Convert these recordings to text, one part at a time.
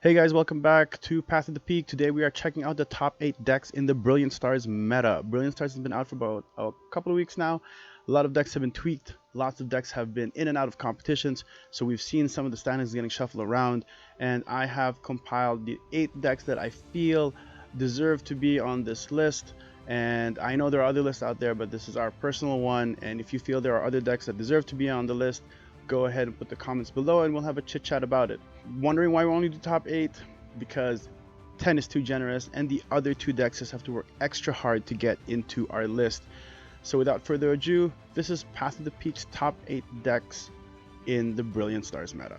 Hey guys, welcome back to Path of the Peak. Today we are checking out the top 8 decks in the Brilliant Stars meta. Brilliant Stars has been out for about a couple of weeks now. A lot of decks have been tweaked, lots of decks have been in and out of competitions, so we've seen some of the standings getting shuffled around, and I have compiled the 8 decks that I feel deserve to be on this list. And I know there are other lists out there, but this is our personal one, and if you feel there are other decks that deserve to be on the list, go ahead and put the comments below and we'll have a chit chat about it. Wondering why we only do top 8? Because 10 is too generous and the other two decks just have to work extra hard to get into our list. So without further ado, this is Path of the Peak's top 8 decks in the Brilliant Stars meta.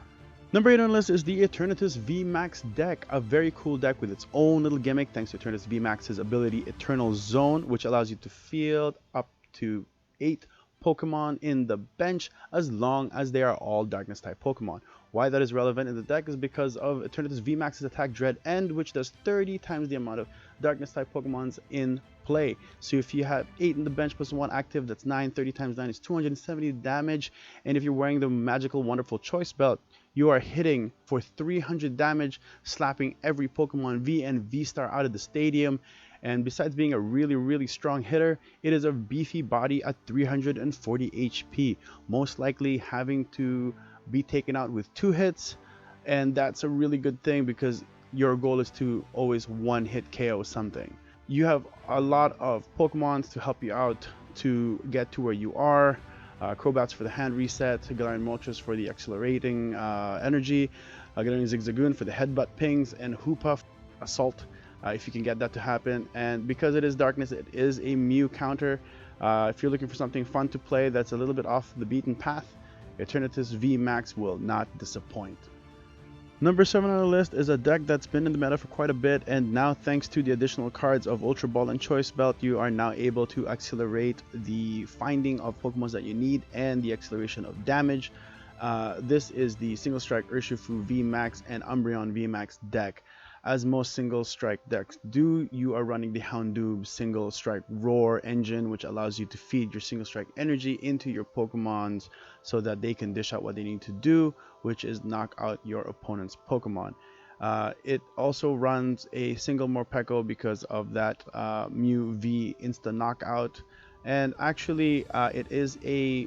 Number 8 on the list is the Eternatus VMAX deck, a very cool deck with its own little gimmick thanks to Eternatus VMAX's ability Eternal Zone, which allows you to field up to 8 Pokemon in the bench as long as they are all Darkness type Pokemon. Why that is relevant in the deck is because of Eternatus VMAX's attack Dread End, which does 30 times the amount of Darkness type Pokemons in play. So if you have 8 in the bench plus 1 active, that's 9. 30 times 9 is 270 damage. And if you're wearing the magical wonderful choice belt, you are hitting for 300 damage, slapping every Pokemon V and V-Star out of the stadium. And besides being a really strong hitter, it is a beefy body at 340 HP, most likely having to be taken out with 2 hits, and that's a really good thing because your goal is to always one hit KO something. You have a lot of Pokemons to help you out to get to where you are. Crobats for the hand reset, Galarian Moltres for the accelerating energy, Galarian Zigzagoon for the headbutt pings, and Hoopa assault if you can get that to happen. And because it is Darkness, it is a Mew counter. If you're looking for something fun to play that's a little bit off the beaten path, Eternatus VMAX will not disappoint. Number 7 on the list is a deck that's been in the meta for quite a bit, and now thanks to the additional cards of Ultra Ball and Choice Belt, you are now able to accelerate the finding of Pokemon that you need and the acceleration of damage. This is the Single Strike Urshifu VMAX and Umbreon VMAX deck. As most single strike decks do, you are running the Houndoom single strike roar engine, which allows you to feed your single strike energy into your Pokemons so that they can dish out what they need to do, which is knock out your opponent's Pokemon. It also runs a single Morpeko because of that Mew V insta knockout, and actually it is a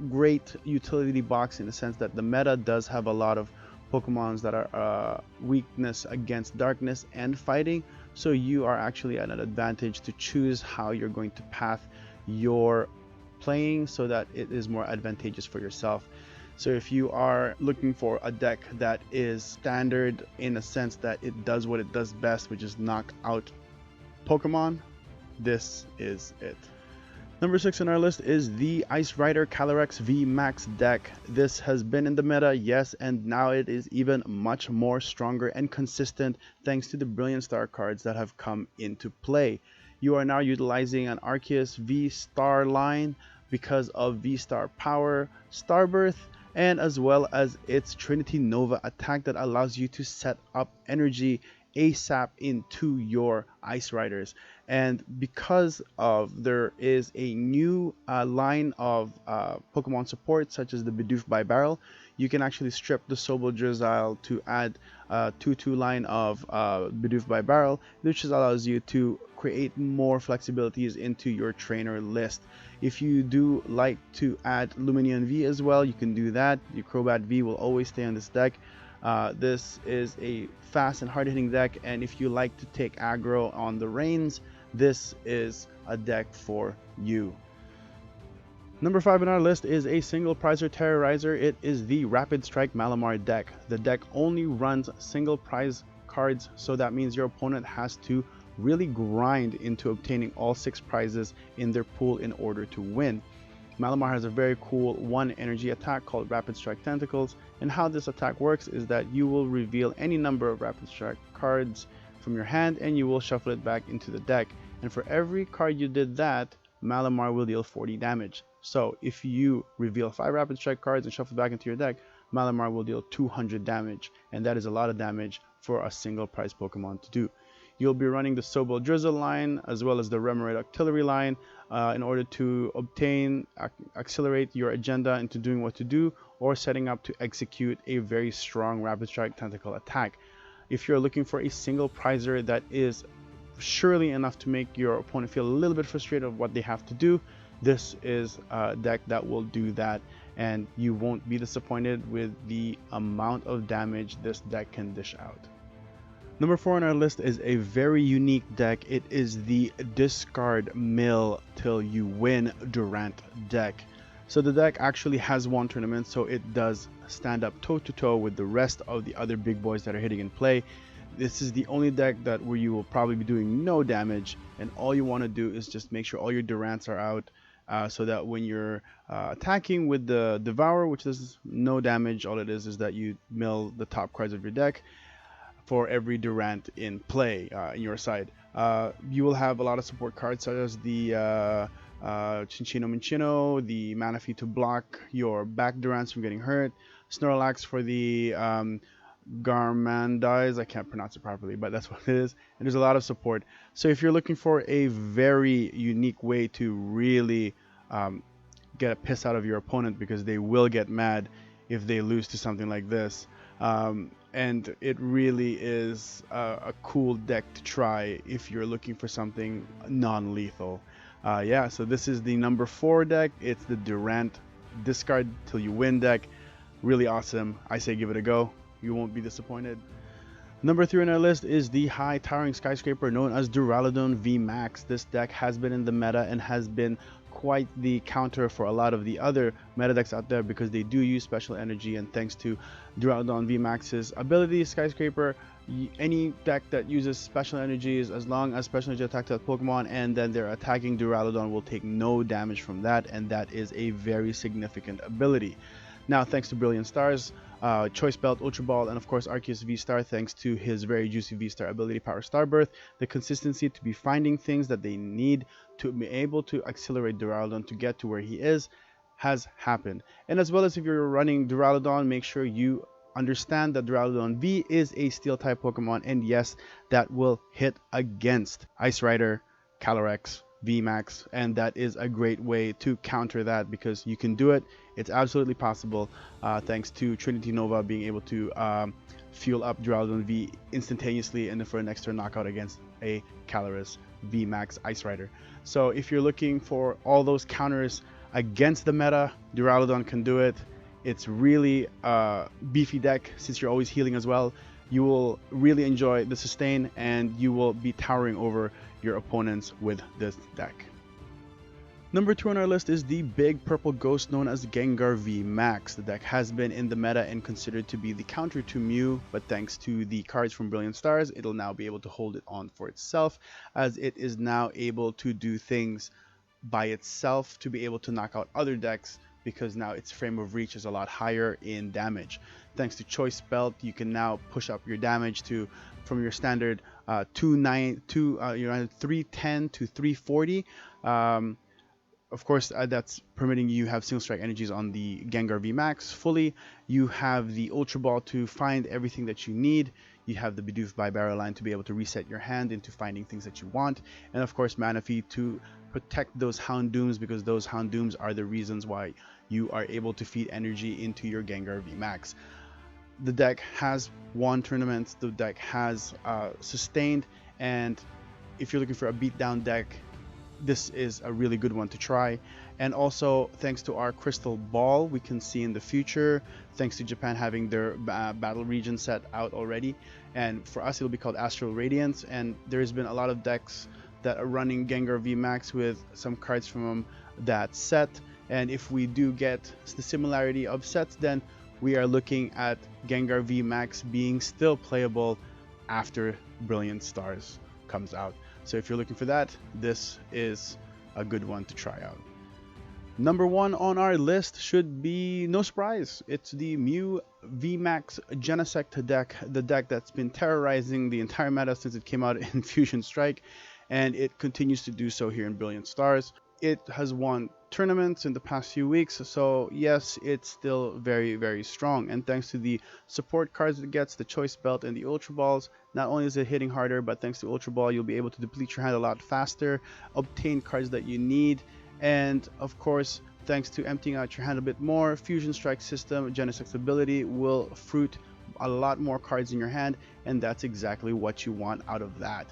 great utility box in the sense that the meta does have a lot of Pokemons that are weakness against darkness and fighting, so you are actually at an advantage to choose how you're going to path your playing so that it is more advantageous for yourself. So if you are looking for a deck that is standard in a sense that it does what it does best, which is knock out Pokemon, this is it. Number 6 on our list is the Ice Rider Calyrex VMAX deck. This has been in the meta, yes, and now it is even much more stronger and consistent thanks to the Brilliant Star cards that have come into play. You are now utilizing an Arceus V-Star line because of V-Star Power, Starbirth, and as well as its Trinity Nova attack that allows you to set up energy ASAP into your Ice Riders. And because of there is a new line of Pokemon support such as the Bidoof Bibarel, you can actually strip the Sobble Drizzile to add a 2-2 line of Bidoof Bibarel, which allows you to create more flexibilities into your trainer list. If you do like to add Lumineon V as well, you can do that. Your Crobat V will always stay on this deck. This is a fast and hard-hitting deck, and if you like to take aggro on the reins, this is a deck for you. Number 5 on our list is a single prizer terrorizer. It is the Rapid Strike Malamar deck. The deck only runs single prize cards, so that means your opponent has to really grind into obtaining all 6 prizes in their pool in order to win. Malamar has a very cool 1 energy attack called Rapid Strike Tentacles, and how this attack works is that you will reveal any number of Rapid Strike cards from your hand and you will shuffle it back into the deck, and for every card you did that, Malamar will deal 40 damage. So if you reveal 5 Rapid Strike cards and shuffle back into your deck, Malamar will deal 200 damage, and that is a lot of damage for a single prize Pokemon to do. You'll be running the Sobble Drizzle line as well as the Remoraid Octillery line in order to accelerate your agenda into doing what to do or setting up to execute a very strong Rapid Strike Tentacle attack. If you're looking for a single prizer that is surely enough to make your opponent feel a little bit frustrated of what they have to do, this is a deck that will do that, and you won't be disappointed with the amount of damage this deck can dish out. Number 4 on our list is a very unique deck. It is the Discard Mill Till You Win Durant deck. So the deck actually has won tournaments, so it does stand up toe to toe with the rest of the other big boys that are hitting in play. This is the only deck that where you will probably be doing no damage, and all you want to do is just make sure all your Durants are out, so that when you're attacking with the Devour, which is no damage, all it is that you mill the top cards of your deck for every Durant in play in your side. You will have a lot of support cards such as the Cinccino Minccino, the Manaphy to block your back Durants from getting hurt, Snorlax for the Garmandize, I can't pronounce it properly, but that's what it is, and there's a lot of support. So if you're looking for a very unique way to really get a piss out of your opponent, because they will get mad if they lose to something like this, and it really is a cool deck to try if you're looking for something non-lethal. Yeah, so this is the number 4 deck. It's the Durant Discard Till You Win deck. Really awesome. I say give it a go. You won't be disappointed. Number 3 on our list is the High Towering Skyscraper known as Duraludon VMAX. This deck has been in the meta and has been quite the counter for a lot of the other meta decks out there, because they do use special energy, and thanks to Duraludon VMAX's ability, Skyscraper, any deck that uses special energies, as long as special energy attack that Pokemon and then they're attacking Duraludon, will take no damage from that, and that is a very significant ability. Now, thanks to Brilliant Stars, Choice Belt, Ultra Ball, and of course Arceus V-Star, thanks to his very juicy V-Star ability, Power Star Birth, the consistency to be finding things that they need to be able to accelerate Duraludon to get to where he is has happened. And as well as if you're running Duraludon, make sure you understand that Duraludon V is a Steel type Pokemon, and yes, that will hit against Ice Rider, Calyrex, VMAX, and that is a great way to counter that, because you can do it. It's absolutely possible, thanks to Trinity Nova being able to fuel up Duraludon V instantaneously, and then for an extra knockout against a Calyrex VMAX Ice Rider. So if you're looking for all those counters against the meta, Duraludon can do it. It's really a beefy deck since you're always healing as well. You will really enjoy the sustain, and you will be towering over your opponents with this deck. Number 2 on our list is the big purple ghost known as Gengar VMAX. The deck has been in the meta and considered to be the counter to Mew, but thanks to the cards from Brilliant Stars, it'll now be able to hold it on for itself, as it is now able to do things by itself to be able to knock out other decks, because now its frame of reach is a lot higher in damage. Thanks to Choice Belt, you can now push up your damage to from your standard 310 to 340. Of course, that's permitting you have single strike energies on the Gengar VMAX fully. You have the Ultra Ball to find everything that you need. You have the Bidoof by Barrowline to be able to reset your hand into finding things that you want. And of course, Manaphy to protect those Houndooms, because those Houndooms are the reasons why you are able to feed energy into your Gengar VMAX. The deck has won tournaments. The deck has sustained, and if you're looking for a beatdown deck, this is a really good one to try. And also, thanks to our Crystal Ball, we can see in the future, thanks to Japan having their battle region set out already, and for us it'll be called Astral Radiance, and there's been a lot of decks that are running Gengar VMAX with some cards from that set, and if we do get the similarity of sets, then we are looking at Gengar VMAX being still playable after Brilliant Stars comes out. So if you're looking for that, this is a good one to try out. Number 1 on our list should be no surprise. It's the Mew VMAX Genesect deck, the deck that's been terrorizing the entire meta since it came out in Fusion Strike, and it continues to do so here in Brilliant Stars. It has won tournaments in the past few weeks, so yes, it's still very, very strong. And thanks to the support cards it gets, the Choice Belt and the Ultra Balls, not only is it hitting harder, but thanks to Ultra Ball, you'll be able to deplete your hand a lot faster, obtain cards that you need, and of course, thanks to emptying out your hand a bit more, Fusion Strike system, Genesect's ability will fruit a lot more cards in your hand, and that's exactly what you want out of that.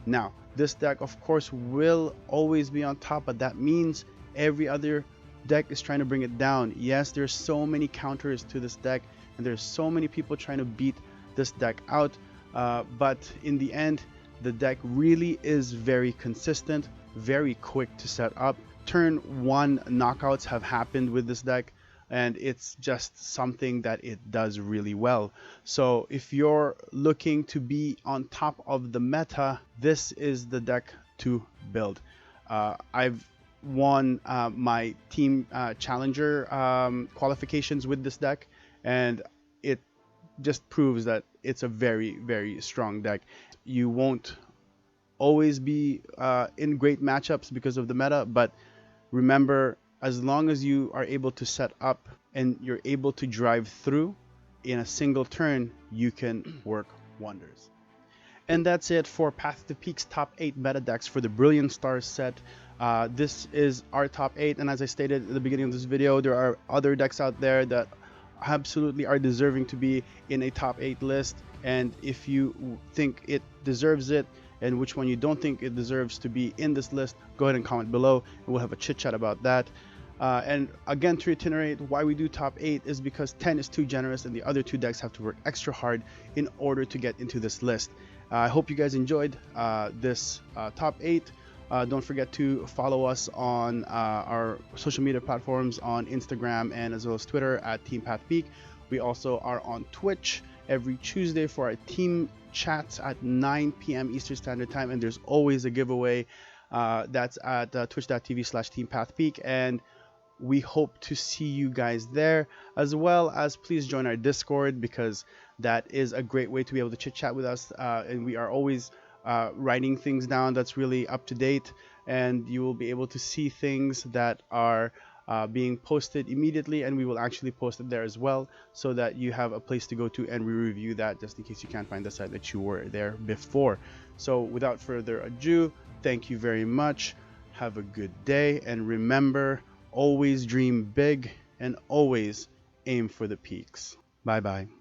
Now, this deck, of course, will always be on top, but that means every other deck is trying to bring it down. Yes, there's so many counters to this deck, and there's so many people trying to beat this deck out, but in the end, the deck really is very consistent, very quick to set up. Turn 1 knockouts have happened with this deck, and it's just something that it does really well. So if you're looking to be on top of the meta, this is the deck to build. I've won my team challenger qualifications with this deck, and it just proves that it's a very, very strong deck. You won't always be in great matchups because of the meta, but remember, as long as you are able to set up and you're able to drive through in a single turn, you can work wonders. And that's it for Path to Peak's top 8 meta decks for the Brilliant Stars set. This is our top 8, and as I stated at the beginning of this video, there are other decks out there that absolutely are deserving to be in a top 8 list, and if you think it deserves it and which one you don't think it deserves to be in this list, go ahead and comment below and we'll have a chit chat about that. And again, to reiterate, why we do top 8 is because 10 is too generous and the other 2 decks have to work extra hard in order to get into this list. I hope you guys enjoyed this top 8. Don't forget to follow us on our social media platforms on Instagram and as well as Twitter at Team Path Peak. We also are on Twitch every Tuesday for our team chats at 9 p.m. Eastern Standard Time, and there's always a giveaway that's at twitch.tv/teampathpeak, and we hope to see you guys there, as well as please join our Discord, because that is a great way to be able to chit chat with us, and we are always writing things down that's really up to date, and you will be able to see things that are being posted immediately, and we will actually post it there as well, so that you have a place to go to and we review that just in case you can't find the site that you were there before. So without further ado, thank you very much, have a good day, and remember, always dream big and always aim for the peaks. Bye bye.